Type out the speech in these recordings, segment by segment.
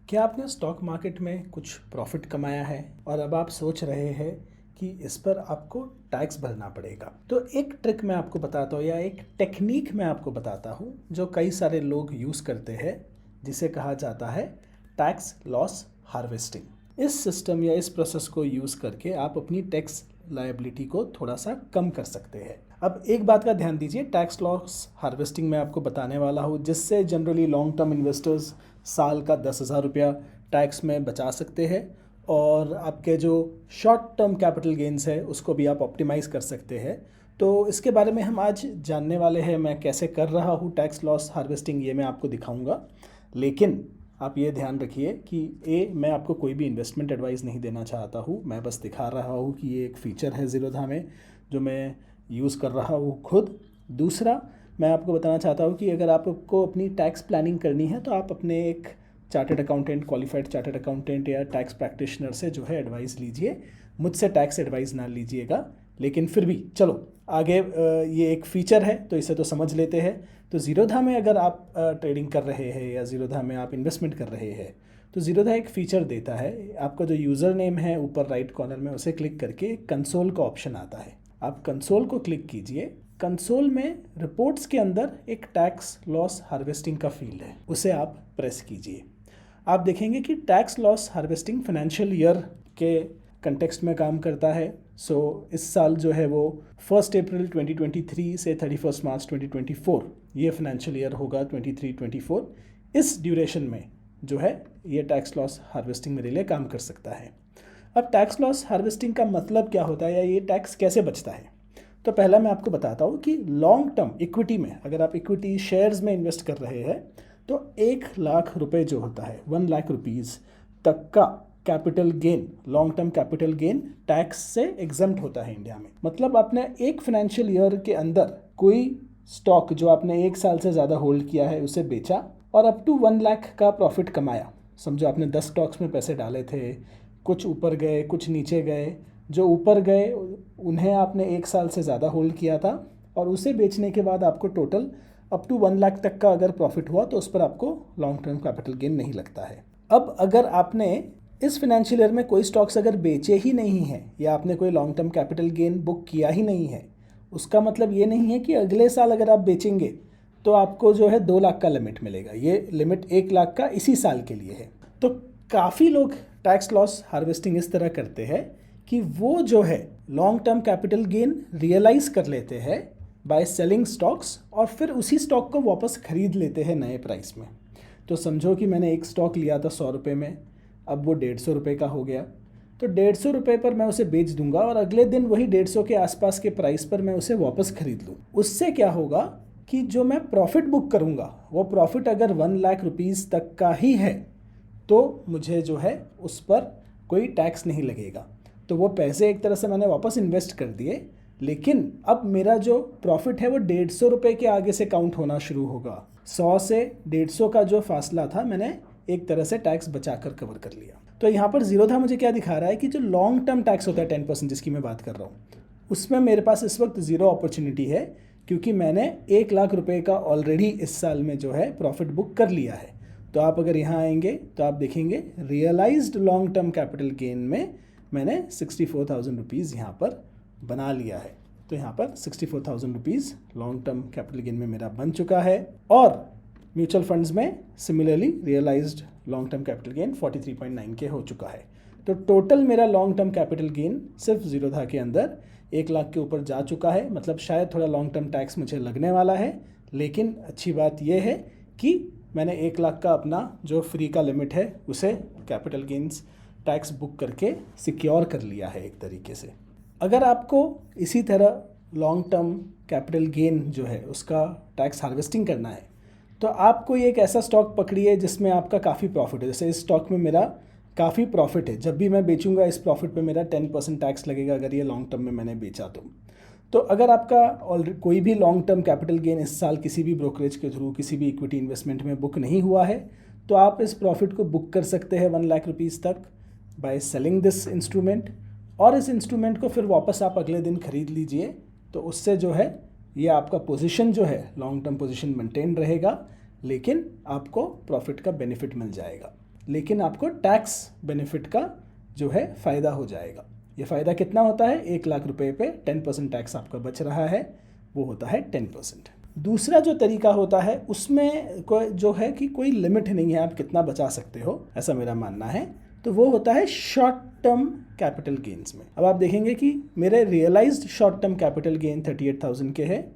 क्या आपने stock market में कुछ प्रॉफिट कमाया है और अब आप सोच रहे हैं कि इस पर आपको टैक्स भरना पड़ेगा? तो एक ट्रिक मैं आपको बताता हूँ या एक टेक्निक मैं आपको बताता हूँ जो कई सारे लोग यूज़ करते हैं, जिसे कहा जाता है टैक्स लॉस हार्वेस्टिंग। इस सिस्टम या इस प्रोसेस को यूज़ करके आप अपनी टैक्स लायबिलिटी को थोड़ा सा कम कर सकते हैं। अब एक बात का ध्यान दीजिए, टैक्स लॉस हार्वेस्टिंग मैं आपको बताने वाला हूँ जिससे जनरली लॉन्ग टर्म इन्वेस्टर्स साल का 10,000 रुपया टैक्स में बचा सकते हैं और आपके जो शॉर्ट टर्म कैपिटल गेंस है उसको भी आप ऑप्टिमाइज़ कर सकते हैं। तो इसके बारे में हम आज जानने वाले हैं। मैं कैसे कर रहा हूँ टैक्स लॉस हार्वेस्टिंग ये मैं आपको दिखाऊंगा, लेकिन आप ये ध्यान रखिए कि मैं आपको कोई भी इन्वेस्टमेंट एडवाइस नहीं देना चाहता हूँ। मैं बस दिखा रहा हूँ कि ये एक फ़ीचर है ज़ीरोधा में जो मैं यूज़ कर रहा हूँ खुद। दूसरा, मैं आपको बताना चाहता हूँ कि अगर आपको अपनी टैक्स प्लानिंग करनी है तो आप अपने एक chartered accountant, qualified chartered accountant या टैक्स प्रैक्टिशनर से जो है एडवाइस लीजिए। मुझसे टैक्स एडवाइस ना लीजिएगा, लेकिन फिर भी चलो आगे। ये एक फ़ीचर है तो इसे तो समझ लेते हैं। तो ज़ीरोधा में अगर आप ट्रेडिंग कर रहे हैं या ज़ीरोधा में आप इन्वेस्टमेंट कर रहे हैं तो ज़ीरोधा एक फ़ीचर देता है। आपका जो यूज़र नेम है ऊपर राइट कॉर्नर में, उसे क्लिक करके कंसोल का ऑप्शन आता है। आप कंसोल को क्लिक कीजिए। कंसोल में रिपोर्ट्स के अंदर एक टैक्स लॉस हार्वेस्टिंग का फील्ड है, उसे आप प्रेस कीजिए। आप देखेंगे कि tax loss harvesting financial year के कंटेक्स्ट में काम करता है। इस साल जो है वो 1 अप्रैल 2023 से 31 मार्च 2024 ये फाइनेंशियल ईयर होगा 23-24। इस ड्यूरेशन में जो है ये टैक्स लॉस हार्वेस्टिंग मेरे लिए काम कर सकता है। अब टैक्स लॉस हार्वेस्टिंग का मतलब क्या होता है या ये टैक्स कैसे बचता है? तो पहला मैं आपको बताता हूँ कि लॉन्ग टर्म इक्विटी में, अगर आप इक्विटी शेयर्स में इन्वेस्ट कर रहे हैं तो 1,00,000 रुपये जो होता है 1,00,000 रुपीज़ तक का capital gain, long term capital gain tax से एग्जम्प्ट होता है इंडिया में। मतलब आपने एक फाइनेंशियल ईयर के अंदर कोई स्टॉक जो आपने एक साल से ज़्यादा होल्ड किया है उसे बेचा और अप टू 1,00,000 का प्रॉफिट कमाया। समझो आपने 10 स्टॉक्स में पैसे डाले थे, कुछ ऊपर गए कुछ नीचे गए। जो ऊपर गए उन्हें आपने एक साल से ज़्यादा होल्ड किया था और उसे बेचने के बाद आपको टोटल अप टू 1,00,000 तक का अगर प्रॉफिट हुआ तो उस पर आपको लॉन्ग टर्म कैपिटल गेन नहीं लगता है। अब अगर आपने इस फाइनेंशियल ईयर में कोई स्टॉक्स अगर बेचे ही नहीं है या आपने कोई long term capital gain book किया ही नहीं है, उसका मतलब ये नहीं है कि अगले साल अगर आप बेचेंगे तो आपको जो है 2,00,000 का लिमिट मिलेगा। ये लिमिट 1,00,000 का इसी साल के लिए है। तो काफ़ी लोग टैक्स लॉस हार्वेस्टिंग इस तरह करते हैं कि वो जो है long term capital gain realise कर लेते हैं बाय सेलिंग स्टॉक्स और फिर उसी स्टॉक को वापस खरीद लेते हैं नए प्राइस में। तो समझो कि मैंने एक स्टॉक लिया था 100 रुपये में, अब वो 150 रुपये का हो गया, तो 150 रुपये पर मैं उसे बेच दूंगा और अगले दिन वही 150 के आसपास के प्राइस पर मैं उसे वापस खरीद लूँ। उससे क्या होगा कि जो मैं प्रॉफिट बुक करूँगा वो प्रॉफिट अगर 1,00,000 रुपीज़ तक का ही है तो मुझे जो है उस पर कोई टैक्स नहीं लगेगा। तो वो पैसे एक तरह से मैंने वापस इन्वेस्ट कर दिए, लेकिन अब मेरा जो प्रॉफिट है वो 150 रुपये के आगे से काउंट होना शुरू होगा। 100 से 150 का जो फासला था मैंने एक तरह से टैक्स बचाकर कवर कर लिया। तो यहाँ पर ज़ीरोधा मुझे क्या दिखा रहा है कि जो लॉन्ग टर्म टैक्स होता है 10% जिसकी मैं बात कर रहा हूँ, उसमें मेरे पास इस वक्त ज़ीरो अपॉर्चुनिटी है क्योंकि मैंने 1,00,000 रुपये का ऑलरेडी इस साल में जो है प्रॉफिट बुक कर लिया है। तो आप अगर यहाँ आएंगे तो आप देखेंगे realised long term capital gain में मैंने 64,000 रुपीज़ यहाँ पर बना लिया है। तो यहाँ पर 64,000 rupees long term capital gain में मेरा बन चुका है और म्यूचुअल फंड्स में similarly realised long term capital gain 43.9 के हो चुका है। तो टोटल मेरा लॉन्ग टर्म कैपिटल गेन सिर्फ ज़ीरोधा के अंदर 1,00,000 के ऊपर जा चुका है। मतलब शायद थोड़ा लॉन्ग टर्म टैक्स मुझे लगने वाला है, लेकिन अच्छी बात यह है कि मैंने 1,00,000 का अपना जो फ्री का लिमिट है उसे कैपिटल गेन्स टैक्स बुक करके सिक्योर कर लिया है एक तरीके से। अगर आपको इसी तरह लॉन्ग टर्म कैपिटल गेन जो है उसका टैक्स हार्वेस्टिंग करना है तो आप कोई एक ऐसा स्टॉक पकड़िए जिसमें आपका काफ़ी प्रॉफिट है। जैसे इस स्टॉक में मेरा काफ़ी प्रॉफिट है, जब भी मैं बेचूंगा इस प्रॉफिट पे मेरा 10% टैक्स लगेगा अगर ये लॉन्ग टर्म में मैंने बेचा तो अगर आपका ऑलरेडी कोई भी लॉन्ग टर्म कैपिटल गेन इस साल किसी भी ब्रोकरेज के थ्रू किसी भी इक्विटी इन्वेस्टमेंट में बुक नहीं हुआ है तो आप इस प्रॉफिट को बुक कर सकते हैं 1,00,000 रुपीज़ तक बाय सेलिंग दिस इंस्ट्रूमेंट, और इस इंस्ट्रूमेंट को फिर वापस आप अगले दिन खरीद लीजिए। तो उससे जो है ये आपका पोजीशन जो है लॉन्ग टर्म पोजीशन मेंटेन रहेगा, लेकिन आपको प्रॉफिट का बेनिफिट मिल जाएगा। लेकिन आपको टैक्स बेनिफिट का जो है फ़ायदा हो जाएगा। ये फ़ायदा कितना होता है? 1 लाख रुपए पे 10% टैक्स आपका बच रहा है, वो होता है 10%। दूसरा जो तरीका होता है उसमें जो है कि कोई लिमिट नहीं है आप कितना बचा सकते हो, ऐसा मेरा मानना है। तो वो होता है शॉर्ट टर्म कैपिटल गेन्स में। अब आप देखेंगे कि मेरे realised short term capital gain 38,000 के है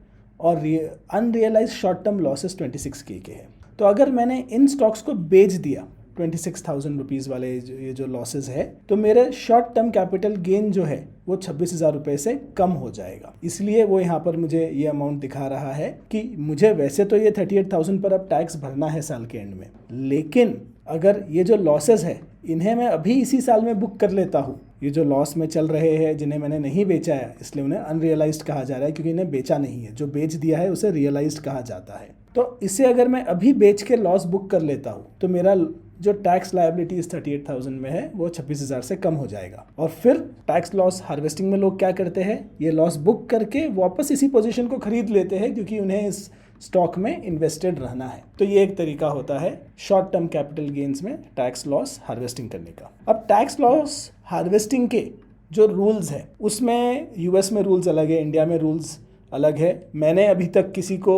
और unrealised short term losses 26K के हैं। तो अगर मैंने इन स्टॉक्स को बेच दिया 26,000 रुपीज़ वाले ये जो लॉसेस है, तो मेरे शॉर्ट टर्म कैपिटल गेन जो है वो 26,000 रुपये से कम हो जाएगा। इसलिए वो यहाँ पर मुझे ये अमाउंट दिखा रहा है कि मुझे वैसे तो ये 38,000 पर अब टैक्स भरना है साल के एंड में, लेकिन अगर ये जो लॉसेस है इन्हें मैं अभी इसी साल में बुक कर लेता हूँ, ये जो लॉस में चल रहे हैं जिन्हें मैंने नहीं बेचा है इसलिए उन्हें अनरियलाइज्ड कहा जा रहा है, क्योंकि इन्हें बेचा नहीं है। जो बेच दिया है उसे रियलाइज्ड कहा जाता है। तो इसे अगर मैं अभी बेच के लॉस बुक कर लेता हूँ तो मेरा जो टैक्स लायबिलिटी इस 38,000 में है वो 26,000 से कम हो जाएगा। और फिर टैक्स लॉस हार्वेस्टिंग में लोग क्या करते हैं, ये लॉस बुक करके वापस इसी पोजीशन को खरीद लेते हैं, क्योंकि उन्हें इस स्टॉक में इन्वेस्टेड रहना है। तो ये एक तरीका होता है शॉर्ट टर्म कैपिटल गेन्स में टैक्स लॉस हार्वेस्टिंग करने का। अब टैक्स लॉस हार्वेस्टिंग के जो रूल्स है उसमें यूएस में रूल्स अलग है, इंडिया में रूल्स अलग है। मैंने अभी तक किसी को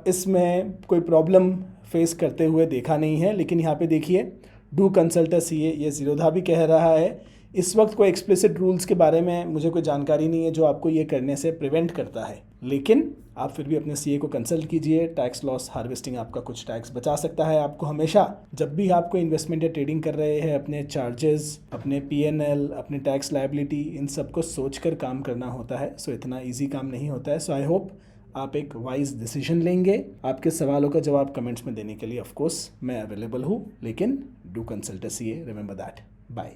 इसमें कोई प्रॉब्लम फेस करते हुए देखा नहीं है, लेकिन यहाँ पे देखिए डू कंसल्ट अ सीए, ये ज़ीरोधा भी कह रहा है। इस वक्त कोई एक्सप्लिसिट रूल्स के बारे में मुझे कोई जानकारी नहीं है जो आपको ये करने से प्रिवेंट करता है, लेकिन आप फिर भी अपने सीए को कंसल्ट कीजिए। टैक्स लॉस हार्वेस्टिंग आपका कुछ टैक्स बचा सकता है। आपको हमेशा जब भी आपको इन्वेस्टमेंट या ट्रेडिंग कर रहे हैं अपने चार्जेस, अपने पीएनएल, अपने टैक्स लायबिलिटी, इन सब को सोच कर काम करना होता है। सो इतना ईजी काम नहीं होता है। सो आई होप आप एक वाइज डिसीजन लेंगे। आपके सवालों का जवाब कमेंट्स में देने के लिए ऑफ कोर्स मैं अवेलेबल हूँ, लेकिन do consult a CA, remember that. Bye.